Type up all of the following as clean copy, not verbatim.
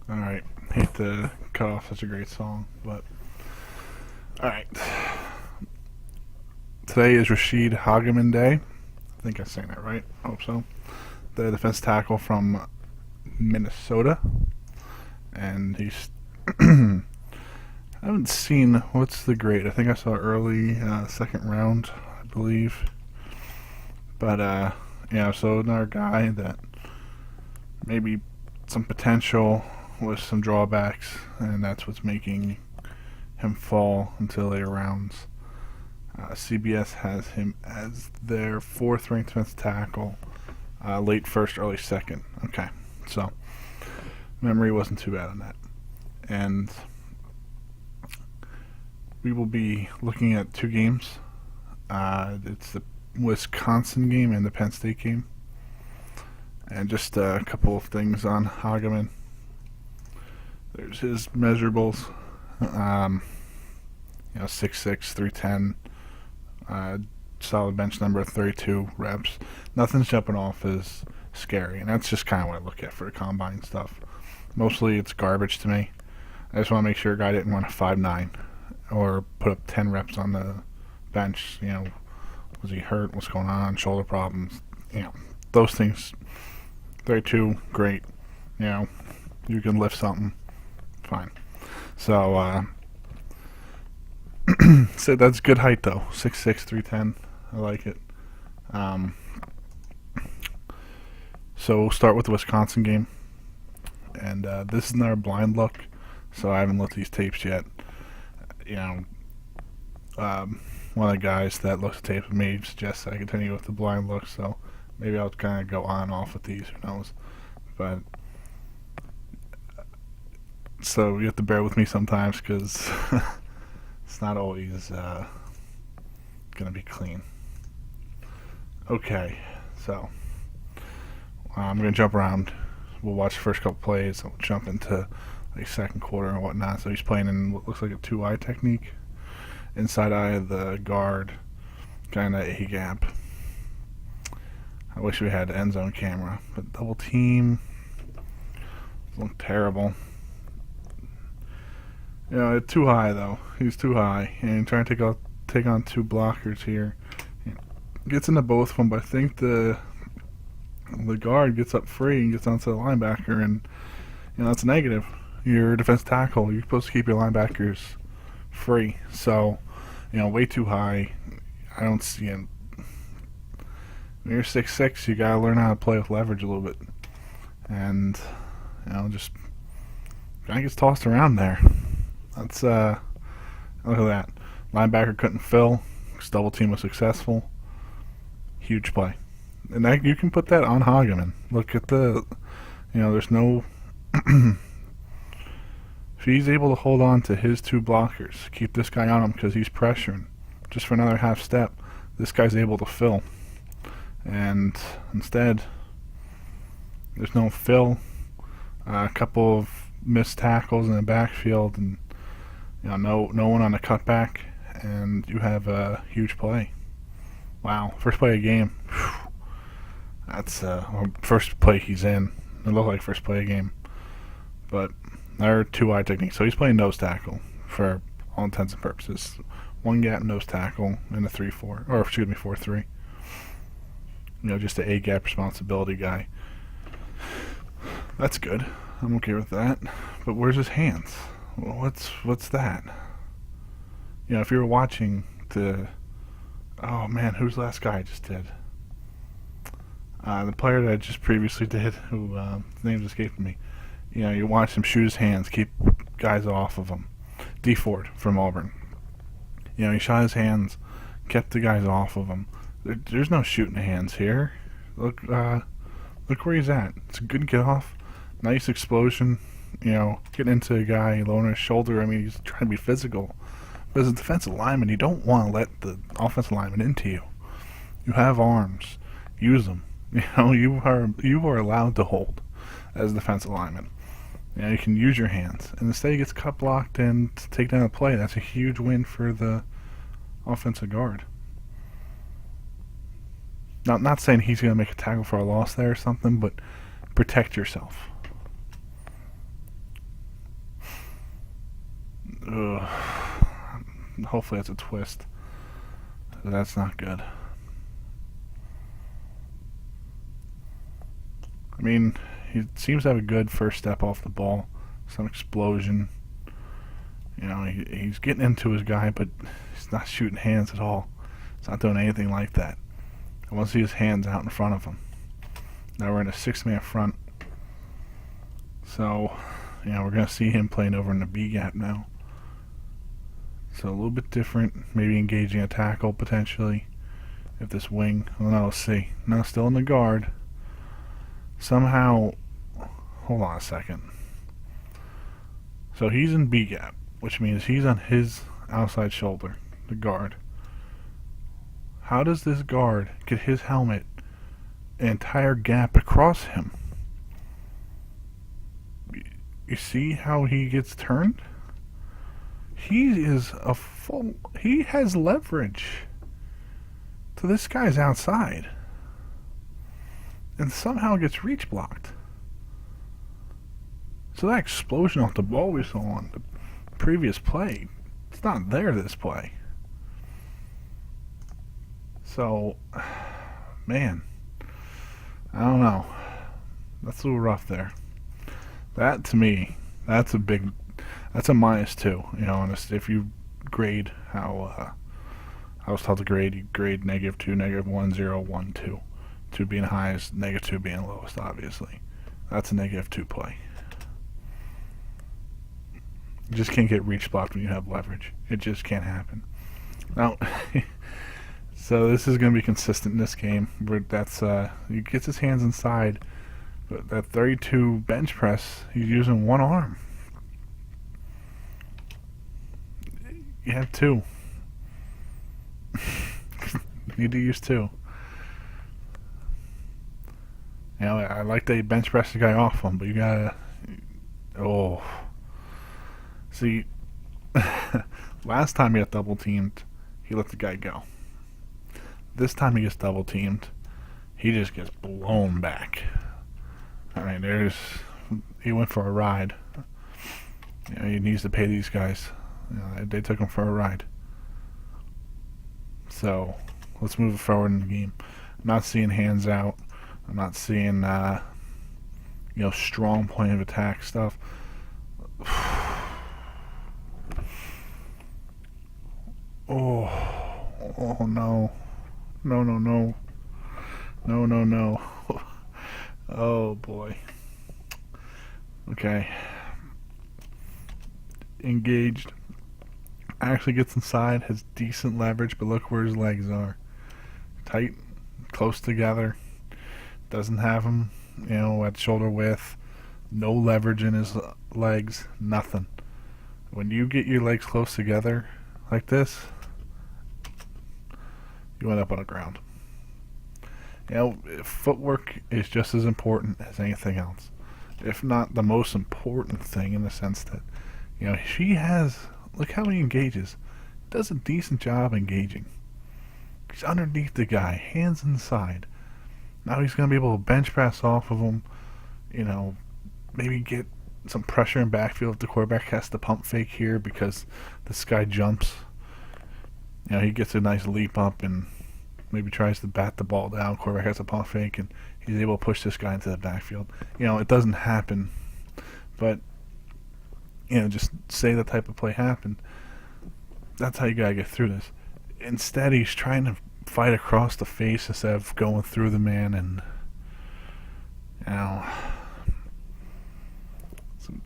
Alright, hate to cut off such a great song, but alright. Today is Rashid Hageman Day. I think I'm saying that right. I hope so. The defense tackle from Minnesota. And he's I haven't seen what's the grade. I think I saw early second round, I believe. But yeah, so another guy that maybe some potential with some drawbacks, and that's what's making him fall into later rounds. CBS has him as their fourth ranked defensive tackle, late first, early second. Okay, so memory wasn't too bad on that. And we will be looking at two games. It's the Wisconsin game and the Penn State game. And just a couple of things on Hageman. There's his measurables. 6'6", 310. Solid bench number, 32 reps. Nothing's jumping off as scary, and that's just kind of what I look at for the combine stuff. Mostly it's garbage to me. I just want to make sure a guy didn't run a 5'9", or put up 10 reps on the bench. Was he hurt? What's going on? Shoulder problems? Those things. 32, great. You can lift something. Fine. So, so that's good height though. 6'6", 310. I like it. So we'll start with the Wisconsin game. And this is another blind look, so I haven't looked at these tapes yet. One of the guys that looks at tape with me suggests I continue with the blind look, so maybe I'll kind of go on and off with these, who knows. But so you have to bear with me sometimes, because it's not always gonna be clean. Okay, so I'm gonna jump around. We'll watch the first couple plays, and we'll jump into like second quarter and whatnot. So he's playing in what looks like a 2-eye technique. Inside eye of the guard, kind of A gap. I wish we had end zone camera, but double team looked terrible. Too high though. He's too high, and trying to take on two blockers here. Gets into both of them, but I think the guard gets up free and gets onto the linebacker, and that's a negative. You're a defense tackle. You're supposed to keep your linebackers free. So, way too high. I don't see it. When you're 6'6", you gotta learn how to play with leverage a little bit, and just kind of gets tossed around there. That's look at that. Linebacker couldn't fill. Double team was successful. Huge play, and that, you can put that on Hageman. Look at the, there's no. If he's able to hold on to his two blockers, keep this guy on him because he's pressuring, just for another half step, this guy's able to fill. And instead, there's no fill. A couple of missed tackles in the backfield, and no one on the cutback, and you have a huge play. Wow, first play of the game. Whew. That's first play he's in. It looked like first play of the game, but they're 2-eye technique. So he's playing nose tackle for all intents and purposes. One gap nose tackle in a 3-4, or 4-3. Just an A-gap responsibility guy. That's good. I'm okay with that. But where's his hands? What's that? If you were watching oh man, who's the last guy I just did? The player that I just previously did, who his name's escaping me. You watch him shoot his hands, keep guys off of him. D Ford from Auburn. He shot his hands, kept the guys off of him. There's no shooting the hands here. Look where he's at. It's a good get off, nice explosion. Getting into a guy, lowering his shoulder. I mean, he's trying to be physical. But as a defensive lineman, you don't want to let the offensive lineman into you. You have arms, use them. You are allowed to hold as a defensive lineman. You can use your hands. And instead he gets cut blocked and take down a play. That's a huge win for the offensive guard. Not saying he's going to make a tackle for a loss there or something, but protect yourself. Ugh. Hopefully that's a twist. That's not good. I mean, he seems to have a good first step off the ball. Some explosion. You know, he's getting into his guy, but he's not shooting hands at all. He's not doing anything like that. I want to see his hands out in front of him. Now we're in a 6-man front. So, you know, we're going to see him playing over in the B gap now. So a little bit different. Maybe engaging a tackle potentially. If this wing, well, no, let's see. No, still in the guard. Somehow, hold on a second. So he's in B gap, which means he's on his outside shoulder, the guard. How does this guard get his helmet an entire gap across him? You see how he gets turned? He has leverage to this guy's outside. And somehow gets reach blocked. So that explosion off the ball we saw on the previous play, it's not there this play. So, man, I don't know. That's a little rough there. That, to me, that's a -2. You know, if you grade how I was taught to grade, you grade -2, -1, 0, 1, 2. 2 being highest, -2 being lowest, obviously. That's a -2 play. You just can't get reach blocked when you have leverage. It just can't happen. Now, so this is going to be consistent in this game. That's he gets his hands inside, but that 32 bench press, he's using one arm. You have two. You need to use two. You know, I like that you bench press the guy off him, but you gotta. Oh. See, last time he got double teamed, he let the guy go. This time he gets double teamed, he just gets blown back. I mean, he went for a ride. You know, he needs to pay these guys. You know, they took him for a ride. So, let's move forward in the game. I'm not seeing hands out. I'm not seeing, strong point of attack stuff. Oh no. No. No. Oh boy. Okay. Engaged. Actually gets inside, has decent leverage, but look where his legs are. Tight, close together. Doesn't have him, at shoulder width. No leverage in his legs. Nothing. When you get your legs close together like this, you end up on the ground. Footwork is just as important as anything else, if not the most important thing, in the sense that, look how he engages. Does a decent job engaging. He's underneath the guy, hands inside. Now he's going to be able to bench press off of him, maybe get some pressure in backfield if the quarterback has to pump fake here because this guy jumps. He gets a nice leap up and maybe tries to bat the ball down. Quarterback has a pump fake and he's able to push this guy into the backfield. It doesn't happen, but just say the type of play happened. That's how you gotta get through this. Instead, he's trying to fight across the face instead of going through the man, and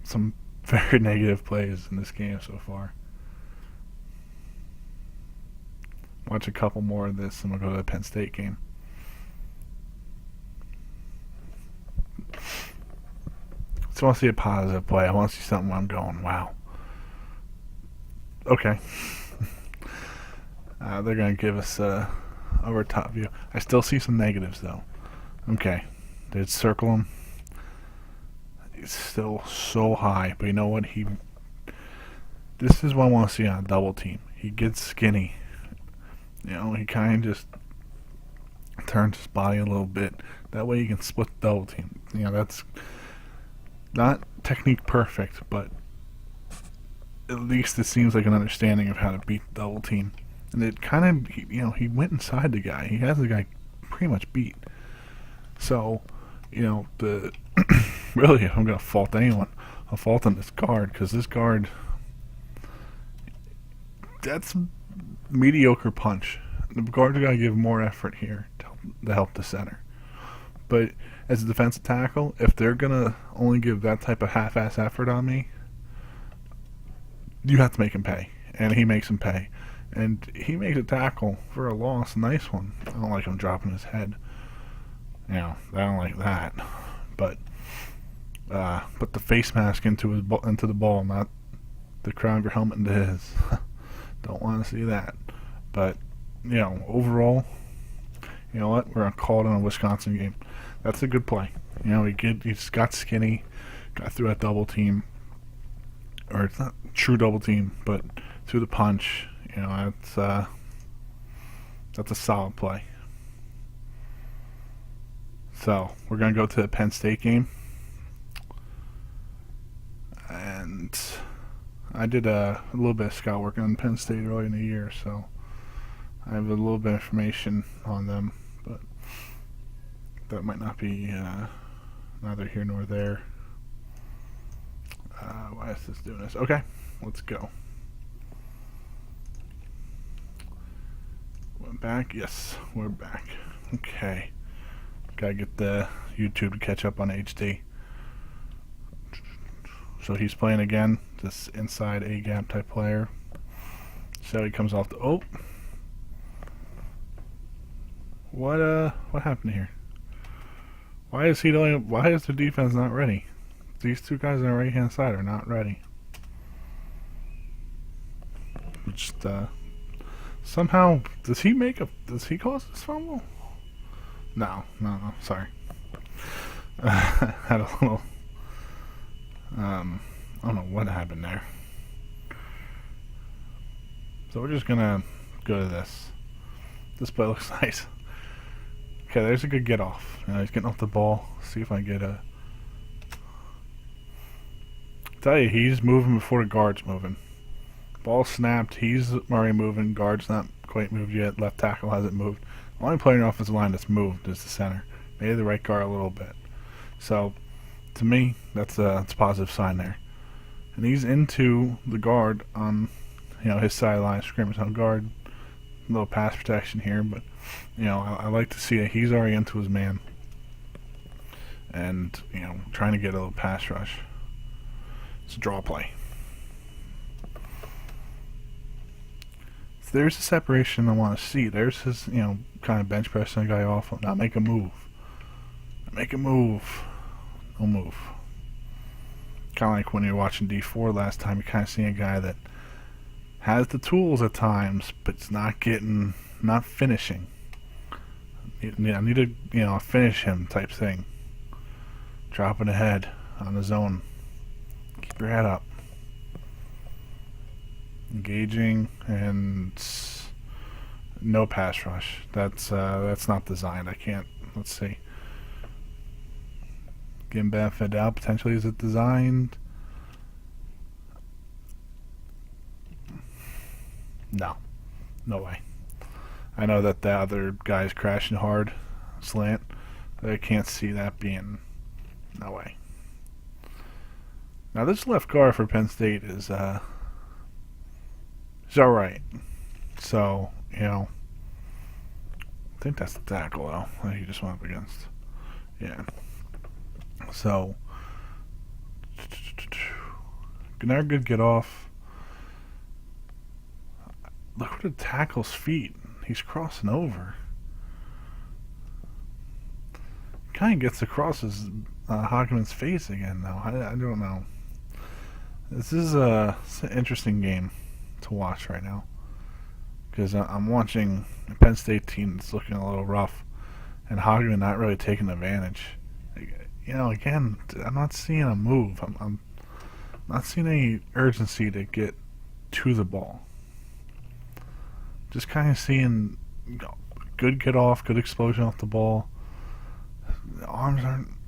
some very negative plays in this game so far. Watch a couple more of this and we'll go to the Penn State game. So I want to see a positive play. I want to see something where I'm going, wow. Okay. They're going to give us over top view. I still see some negatives though. Okay. They'd circle him. He's still so high, but you know what? This is what I want to see on a double team. He gets skinny. He kind of just turns his body a little bit. That way you can split the double team. That's not technique perfect, but at least it seems like an understanding of how to beat the double team. And it kind of, he went inside the guy. He has the guy pretty much beat. So, the really, if I'm going to fault anyone, I'll fault on this guard, because this guard, that's mediocre punch. The guard's got to give more effort here to help the center. But as a defensive tackle, if they're going to only give that type of half-ass effort on me, you have to make him pay. And he makes him pay. And he makes a tackle for a loss, a nice one. I don't like him dropping his head. I don't like that. But put the face mask into the ball, not the crown of your helmet into his. Don't want to see that. But overall, you know what? We're gonna call it on a Wisconsin game. That's a good play. He just got skinny, got through that double team, or it's not true double team, but through the punch. That's a solid play. So we're gonna go to the Penn State game, and I did a little bit of scout work on Penn State early in the year, so I have a little bit of information on them, but that might not be neither here nor there. Why is this doing this? Okay, let's go. We're back? Yes, we're back. Okay. Gotta get the YouTube to catch up on HD. So he's playing again, this inside A-gap type player. So he comes off the... Oh! What happened here? Why is the defense not ready? These two guys on the right hand side are not ready. Just somehow does he cause this fumble? No, sorry. Had a little I don't know what happened there. So we're just gonna go to this. This play looks nice. Okay, there's a good get off. He's getting off the ball. See if I can get a... Tell you, he's moving before the guard's moving. Ball snapped, he's already moving, guard's not quite moved yet, left tackle hasn't moved. The only player in the offensive line that's moved is the center. Maybe the right guard a little bit. So, to me, that's a positive sign there. And he's into the guard on, his sideline, scrimmage on guard. A little pass protection here, but, I like to see that he's already into his man. And, trying to get a little pass rush. It's a draw play. There's the separation I want to see. There's his, kind of bench pressing a guy off. Not make a move. Make a move. No move. Kind of like when you're watching D4 last time, you kind of see a guy that has the tools at times, but it's not finishing. I need to, finish him type thing. Dropping the head on the zone. Keep your head up. Engaging and no pass rush. That's not designed. I can't. Let's see. Getting benefit out potentially. Is it designed? No way. I know that the other guy's crashing hard, slant. I can't see that being. No way. Now this left guard for Penn State is he's alright. So, I think that's the tackle, though, that he just went up against. Yeah. So, another good get off. Look at the tackle's feet. He's crossing over. Kind of gets across his Hageman's face again, though. I don't know. This is it's an interesting game to watch right now, because I'm watching a Penn State team that's looking a little rough, and Hageman not really taking advantage. Again, I'm not seeing a move. I'm not seeing any urgency to get to the ball. Just kind of seeing good get off, good explosion off the ball. The arms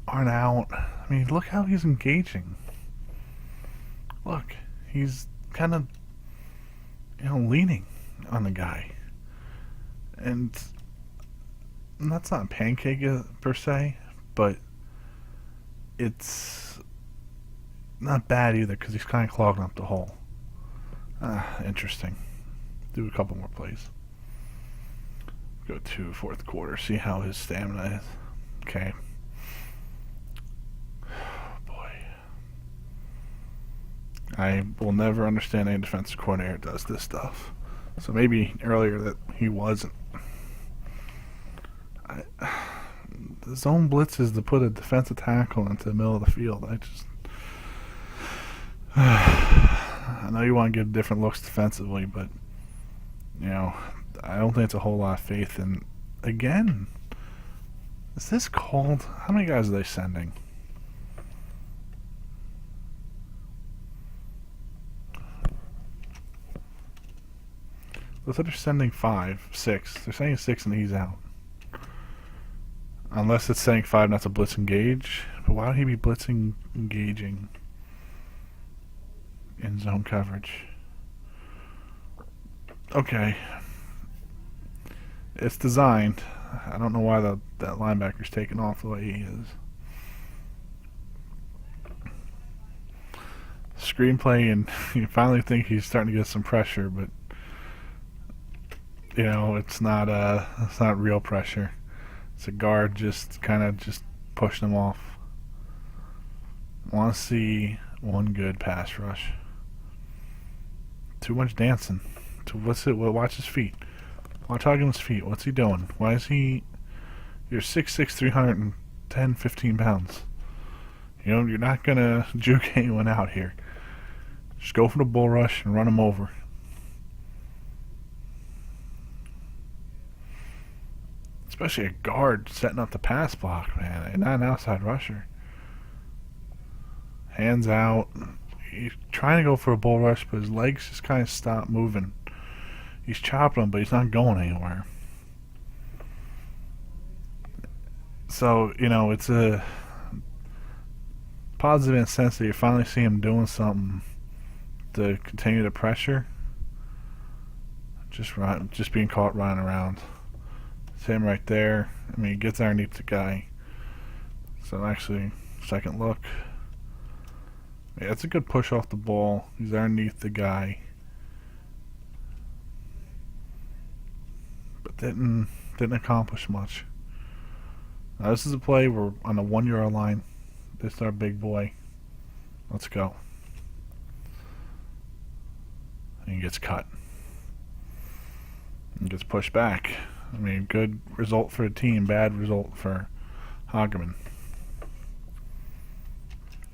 aren't out. I mean, look how he's engaging. Look, he's kind of, leaning on the guy. And that's not pancake per se, but it's not bad either because he's kind of clogging up the hole. Interesting. Do a couple more plays. Go to fourth quarter, see how his stamina is. Okay. Boy. I will never understand any defensive coordinator that does this stuff. So maybe earlier that he wasn't. The zone blitzes to put a defensive tackle into the middle of the field. I know you want to give different looks defensively, but I don't think it's a whole lot of faith. And again, is this called? How many guys are they sending? Looks like they're sending 5, 6. They're saying 6 and he's out. Unless it's saying 5 and that's a blitz engage. But why would he be blitzing engaging in zone coverage? Okay. It's designed. I don't know why that linebacker's taking off the way he is. Screenplay, and you finally think he's starting to get some pressure, but it's not real pressure. It's a guard just pushing him off. I want to see one good pass rush. Too much dancing. Watch his feet. Watch Hageman's feet. What's he doing? Why is he... You're 6'6", 310, 15 pounds. You're not going to juke anyone out here. Just go for the bull rush and run him over. Especially a guard setting up the pass block, man. And not an outside rusher. Hands out. He's trying to go for a bull rush, but his legs just kind of stop moving. He's chopping them, but he's not going anywhere. So, it's a positive in the sense that you finally see him doing something to continue the pressure. Just being caught running around. It's him right there. I mean, he gets underneath the guy. So actually, second look. Yeah, it's a good push off the ball. He's underneath the guy. But didn't accomplish much. Now this is a play where on the 1 yard line. This is our big boy. Let's go. And he gets cut. And gets pushed back. I mean, good result for the team, bad result for Hageman.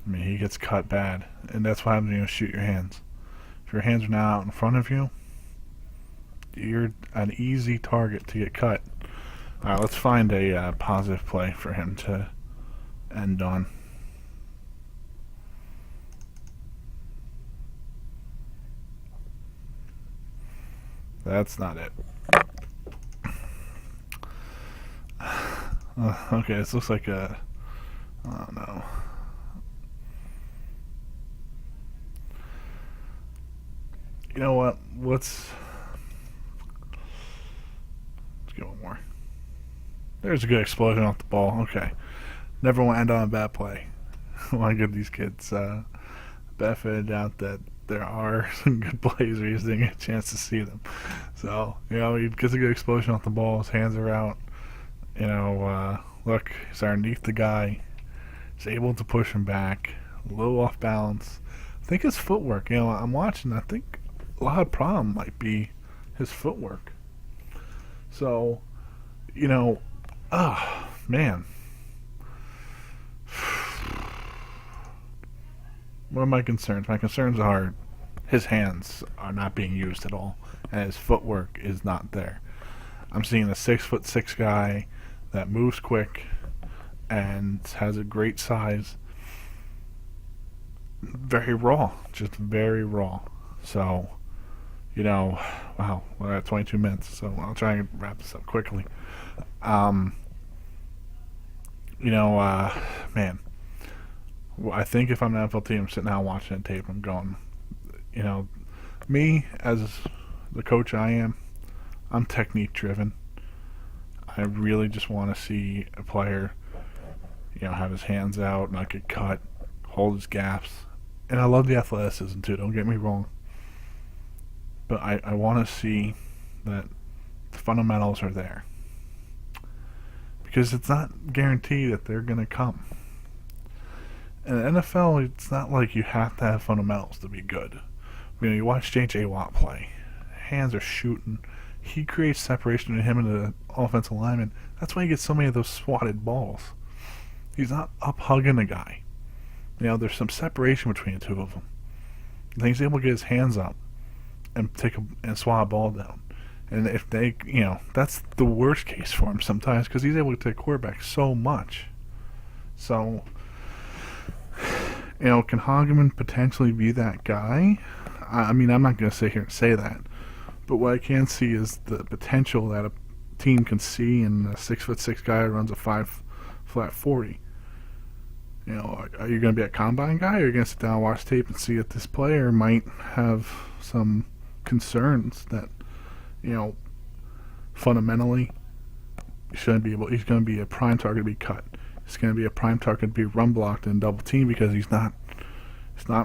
I mean, he gets cut bad, and that's why I'm going to shoot your hands. If your hands are now out in front of you, you're an easy target to get cut. All right, let's find a positive play for him to end on. That's not it. Okay, this looks like a... Oh, no. You know what? Let's get one more. There's a good explosion off the ball. Okay. Never want to end on a bad play. I want to give these kids benefit of the doubt that there are some good plays where you just didn't get a chance to see them. So, he gets a good explosion off the ball. His hands are out. Look, he's underneath the guy. He's able to push him back. A little off balance. I think his footwork, I'm watching. I think a lot of problem might be his footwork. So, man. What are my concerns? My concerns are his hands are not being used at all, and his footwork is not there. I'm seeing a 6'6" guy that moves quick and has a great size. Very raw, just very raw. So, wow, we're at 22 minutes, so I'll try and wrap this up quickly. Man, I think if I'm an NFL team, I'm sitting down watching the tape, I'm going, Me, as the coach I am, I'm technique driven. I really just want to see a player, have his hands out, not get cut, hold his gaps. And I love the athleticism too, don't get me wrong. But I want to see that the fundamentals are there. Because it's not guaranteed that they're going to come. In the NFL, it's not like you have to have fundamentals to be good. You watch J.J. Watt play. Hands are shooting. He creates separation between him and the offensive lineman. That's why he gets so many of those swatted balls. He's not up hugging a guy. There's some separation between the two of them. And he's able to get his hands up and swat a ball down. And if they, that's the worst case for him sometimes because he's able to take quarterback so much. So, can Hageman potentially be that guy? I'm not going to sit here and say that. But what I can see is the potential that a team can see in a 6'6" guy who runs a 5-flat 40. Are you going to be a combine guy, or are you going to sit down and watch tape and see that this player might have some concerns that, fundamentally shouldn't be able. He's going to be a prime target to be cut. He's going to be a prime target to be run blocked and double teamed because he's not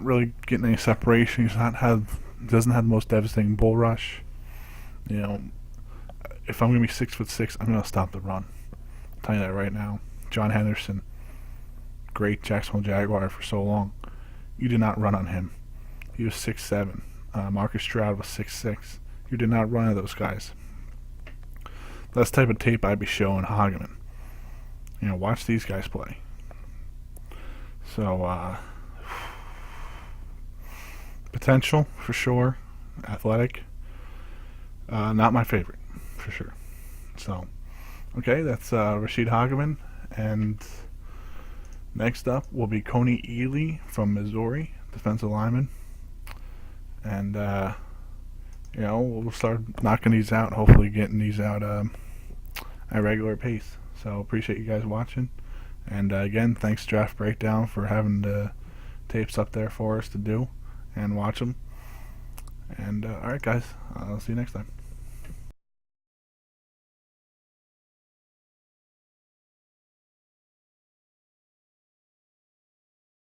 really getting any separation. Doesn't have the most devastating bull rush. If I'm going to be 6'6", I'm going to stop the run. I'm telling you that right now. John Henderson, great Jacksonville Jaguar for so long. You did not run on him. He was 6'7". Marcus Stroud was 6'6". You did not run on those guys. That's the type of tape I'd be showing Hageman. Watch these guys play. So, potential for sure. Athletic. Not my favorite, for sure. So, okay, that's Rashid Hageman. And next up will be Coney Ely from Missouri, defensive lineman. And, we'll start knocking these out, hopefully getting these out at a regular pace. So, appreciate you guys watching. And, again, thanks Draft Breakdown for having the tapes up there for us to do and watch them. And, alright, guys, I'll see you next time.